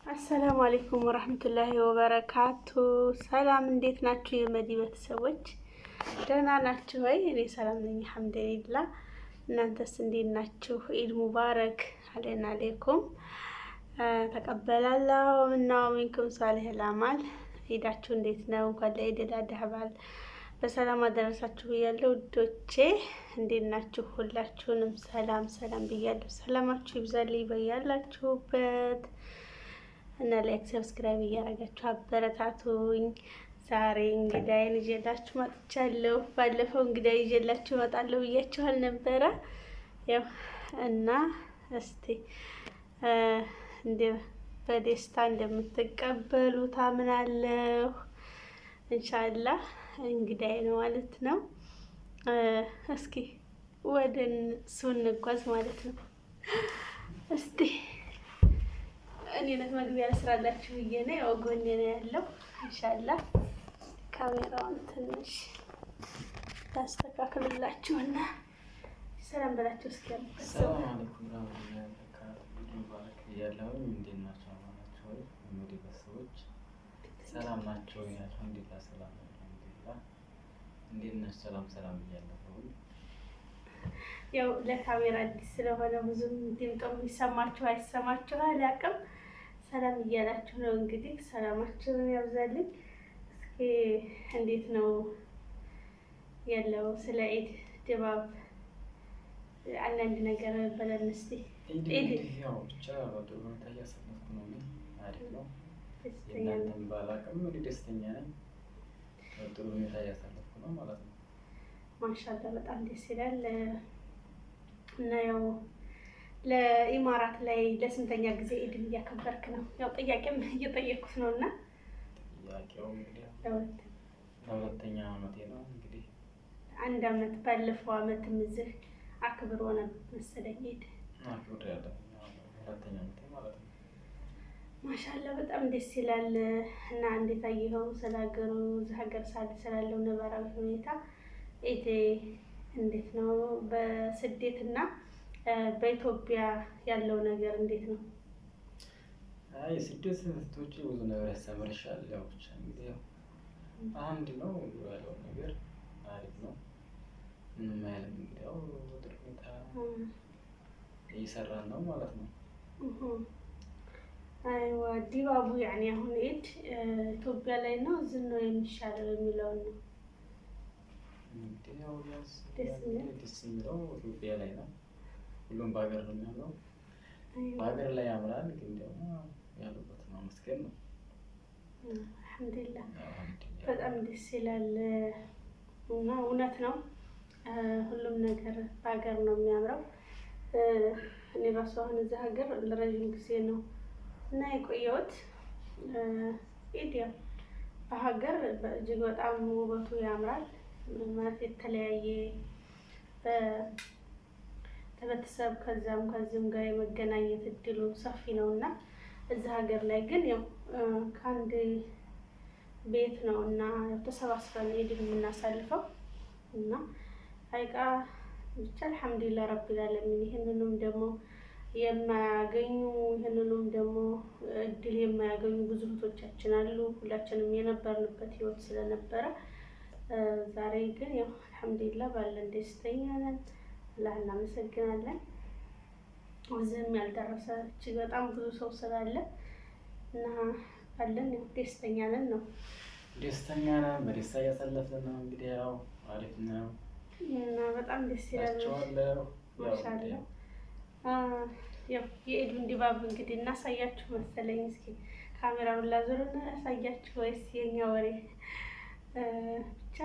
አሰላሙ አለይኩም ወራህመቱላሂ ወበረካቱ። ሰላም እንዴት ናችሁ? የመዲ ቤተሰቦች ደህና ናችሁ ወይ? እኔ ሰላም ነኝ አልሐምዱሊላህ። እናንተስ እንዴት ናችሁ? ኢድ ሙባረክ አለና አለይኩም ተቀበላላሁ እና ሚንኩም ሳሊህ አልአማል። ኢዳችሁ እንዴት ነው? እንኳን ለኢድ አል-አድሃ በዓል በሰላም አደረሳችሁ ብያለሁ። ውዶቼ እንዴት ናችሁ? ሁላችሁንም ሰላም ሰላም ብያለሁ። ሰላማችሁ ይብዛልኝ በያላችሁበት እና ላይክ ሰብስክራይብ እያደረጋችሁ አበረታቱኝ። ዛሬ እንግዳዬን ይዤላችሁ መጥቻለሁ። ባለፈው እንግዳ ይዤላችሁ እመጣለሁ ብያችኋል ነበረ። ያው እና እስቲ እንደ በደስታ እንደምትቀበሉ ታምናለሁ። ኢንሻአላህ እንግዳዬ ነው ማለት ነው። እስኪ ወደ እሱ እንጓዝ ማለት ነው። እስቲ እኔ መግቢያ ልስራላችሁ ብዬ ነው። ያው ጎኔ ነው ያለው። ኢንሻአላህ ካሜራውን ትንሽ ታስተካክሉላችሁና ሰላም በላችሁ። እስኪ ሰላም አለይኩም ወራህመቱላሂ ወበረካቱህ። ሙባረክ ያለው እንዴት ናችሁ? አማናችሁ ወይ? እንግዲህ በሰዎች ሰላም ናቸው። አልሐምዱሊላህ ሰላም ነው። አልሐምዱሊላህ እንዴት ናችሁ? ሰላም ሰላም ብያለሁ። ያው ለካሜራ አዲስ ስለሆነ ብዙም ድምፅ የሚሰማችሁ አይሰማችሁ አላውቅም። ሰላም እያላችሁ ነው እንግዲህ ሰላማችሁን ያብዛልኝ። እስኪ እንዴት ነው ያለው ስለ ኢድ ድባብ አንዳንድ ነገር በለን እስቲ። ኢድ ያው ብቻ በጥሩ ሁኔታ እያሳለፍኩ ነው። አሪፍ ነው። እናንተም ባላውቅም ደስተኛ ነኝ። በጥሩ ሁኔታ እያሳለፍኩ ነው ማለት ነው። ማሻአላህ በጣም ደስ ይላል። እና ያው ለኢማራት ላይ ለስንተኛ ጊዜ ኢድን እያከበርክ ነው? ያው ጥያቄም እየጠየኩት ነው እና ጥያቄው እንግዲህ ለሁለተኛ ዓመቴ ነው። እንግዲህ አንድ ዓመት ባለፈው ዓመትም እዚህ አክብሮ ነበር መሰለኝ ኢድ አክብሮ ያለው ሁለተኛ ዓመቴ ማለት ነው። ማሻአላህ በጣም ደስ ይላል። እና እንዴት አየኸው ስለ ሀገሩ እዚህ ሀገር ስላለው ነባራዊ ሁኔታ ኢድ እንዴት ነው? በስደትና በኢትዮጵያ ያለው ነገር እንዴት ነው? አይ ስደት ስትወጪ ብዙ ነገር ያስተምርሻል። ያው ብቻ እንግዲህ ያው አንድ ነው ያለው ነገር አሪፍ ነው። ምንም አይልም። እንግዲህ ያው በጥሩ ሁኔታ እየሰራን ነው ማለት ነው። አይዋ ዲባቡ ያኔ አሁን ኢድ ኢትዮጵያ ላይ ነው እዚህ ነው የሚሻለው የሚለውን ነው። ያው ደስ የሚለው ኢትዮጵያ ላይ ነው። ሁሉም በሀገር ነው የሚያምረው። በሀገር ላይ ያምራል። ግን ደግሞ ያሉበት ነው መስገን ነው። አልሐምዱሊላህ በጣም ደስ ይላል እና እውነት ነው። ሁሉም ነገር በሀገር ነው የሚያምረው። እኔ ራሱ አሁን እዚህ ሀገር ለረጅም ጊዜ ነው እና የቆየሁት። ኢድ ያው በሀገር እጅግ በጣም ውበቱ ያምራል። ማለት የተለያየ በቤተሰብ ከዛም ከዚህም ጋር የመገናኘት እድሉ ሰፊ ነው እና እዚህ ሀገር ላይ ግን ያው ከአንድ ቤት ነው እና ተሰባስበን ኢድን የምናሳልፈው እና ሀይቃ ብቻ አልሐምዱሊላህ ረቢል ዓለሚን። ይህንንም ደግሞ ደግሞ እድል የማያገኙ ብዙ እህቶቻችን አሉ። ሁላችንም የነበርንበት ህይወት ስለነበረ ዛሬ ግን ያው አልሐምዱሊላህ ባለን ደስተኛ ነን። አላህ እናመሰግናለን። እዚህም ያልደረሰ እጅግ በጣም ብዙ ሰው ስላለ እና ባለን ያው ደስተኛ ነን ነው። ደስተኛ ነን። በደስታ እያሳለፍን ነው። እንግዲህ ያው አሪፍ ነው እና በጣም ደስ ይላል። ማሻአላህ ያው የኢዱን ድባብ እንግዲህ እናሳያችሁ መሰለኝ። እስኪ ካሜራውን ላዞርና ያሳያችሁ ወይስ የኛ ወሬ ብቻ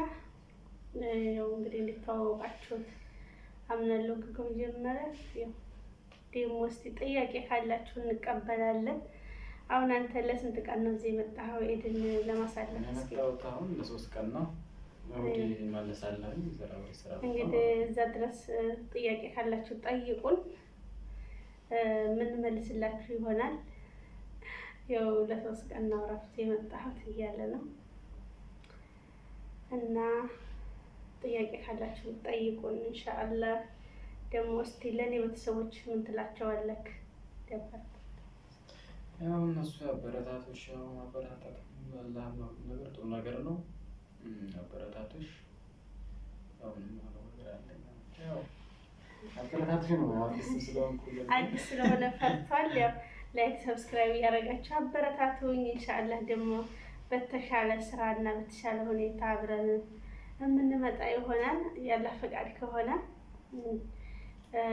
ያው እንግዲህ እንድታወቃችሁት አምናለሁ። ከመጀመሪያ ያው ደግሞ እስቲ ጥያቄ ካላችሁ እንቀበላለን። አሁን አንተ ለስንት ቀን ነው እዚህ የመጣኸው ኢድን ለማሳለፍ? እስኪ አሁን ለሶስት ቀን ነው። እሑድ እመለሳለሁ። እንግዲህ እዛ ድረስ ጥያቄ ካላችሁ ጠይቁን፣ ምን መልስላችሁ ይሆናል። ያው ለሶስት ቀን ነው እረፍት የመጣሁት እያለ ነው እና ጥያቄ ካላችሁ ጠይቁን ኢንሻአላህ። ደግሞ እስቲ ለኔ ቤተሰቦች ምን ትላቸዋለህ? ደበር ያው እነሱ አበረታቶች ያው ማበረታታት አላህ ነገር ጥሩ ነገር ነው። አበረታቶች ያው ምንም ነገር አለ ያው አበረታቶች ነው። አዲስ ስለሆነ ፈርቷል። ያው ላይክ ሰብስክራይብ እያደረጋችሁ አበረታቱኝ። ኢንሻአላህ ደግሞ በተሻለ ስራ እና በተሻለ ሁኔታ አብረን የምንመጣ ይሆናል። ያላህ ፈቃድ ከሆነ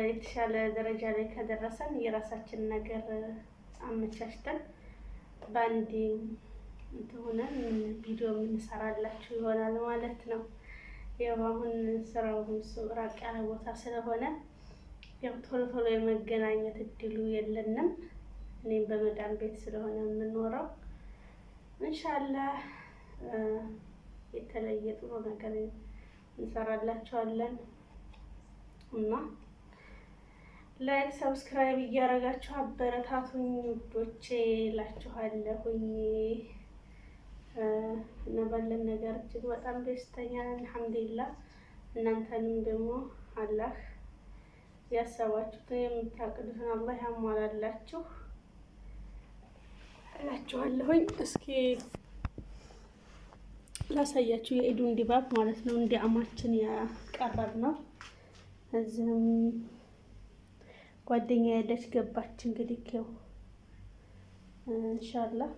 የተሻለ ደረጃ ላይ ከደረሰን የራሳችን ነገር አመቻችተን ባንዲ እንትሆነን ቪዲዮ የምንሰራላችሁ ይሆናል ማለት ነው። ያው አሁን ስራው ራቅ ያለ ቦታ ስለሆነ ያው ቶሎ ቶሎ የመገናኘት እድሉ የለንም። እኔም በመዳም ቤት ስለሆነ የምኖረው ኢንሻአላህ የተለየ ጥሩ ነገር እንሰራላችኋለን እና ላይክ ሰብስክራይብ እያደረጋችሁ አበረታቱኝ ውዶቼ እላችኋለሁኝ። እና ባለን ነገር እጅግ በጣም ደስተኛ ነን አልሐምዱሊላህ። እናንተንም ደግሞ አላህ ያሰባችሁትን የምታቅዱትን አላህ ያሟላላችሁ እላችኋለሁኝ። እስኪ ላሳያችሁ የኢዱን ድባብ ማለት ነው። እንደ አማችን ያቀረብ ነው። እዚህም ጓደኛ ያለች ገባች። እንግዲህ ከው ኢንሻአላህ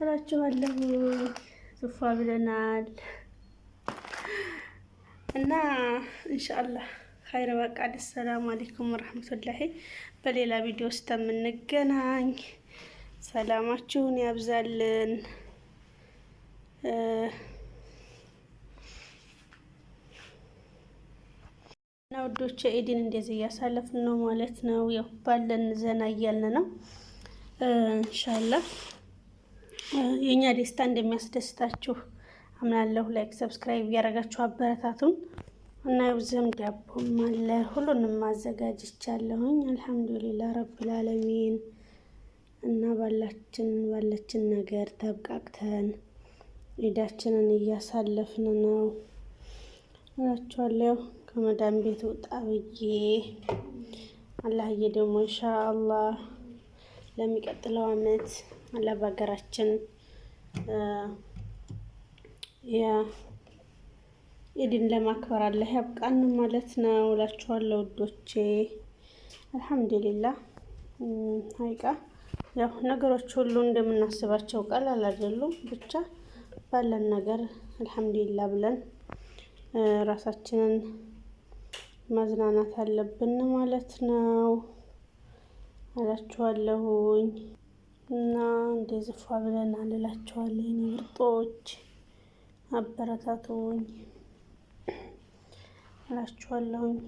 እላችኋለሁ ዙፋ ብለናል እና ኢንሻአላህ ኸይር በቃ። ሰላም አለይኩም ወራህመቱላሂ። በሌላ ቪዲዮ ውስጥ የምንገናኝ ሰላማችሁን ያብዛልን። እና ውዶቼ ኢድን እንደዚህ እያሳለፍን ነው ማለት ነው። ያው ባለን ዘና እያልን ነው ኢንሻአላህ። የኛ ደስታ እንደሚያስደስታችሁ አምናለሁ። ላይክ ሰብስክራይብ እያደረጋችሁ አበረታቱን እና የብዝም ዳቦም አለ ሁሉንም አዘጋጅቻለሁኝ። አልሐምዱሊላህ ረብል ዓለሚን እና ባለችን ነገር ተብቃቅተን ኢዳችንን እያሳለፍን ነው እላችኋለሁ። ከመዳም ቤት ወጣ ብዬ አላህዬ ደግሞ ኢንሻአላህ ለሚቀጥለው አመት አላህ በሀገራችን ኢድን ለማክበር አላህ ያብቃን ማለት ነው እላችኋለሁ ውዶቼ። አልሐምዱሊላህ ሀይቃ ያው ነገሮች ሁሉ እንደምናስባቸው ቀላል አይደሉም። ብቻ ባለን ነገር አልሐምዱሊላህ ብለን ራሳችንን ማዝናናት አለብን ማለት ነው እላችኋለሁኝ። እና እንደዚህ ፏ ብለናል እላችኋለሁ የኔ ምርጦች፣ አበረታቱኝ እላችኋለሁኝ።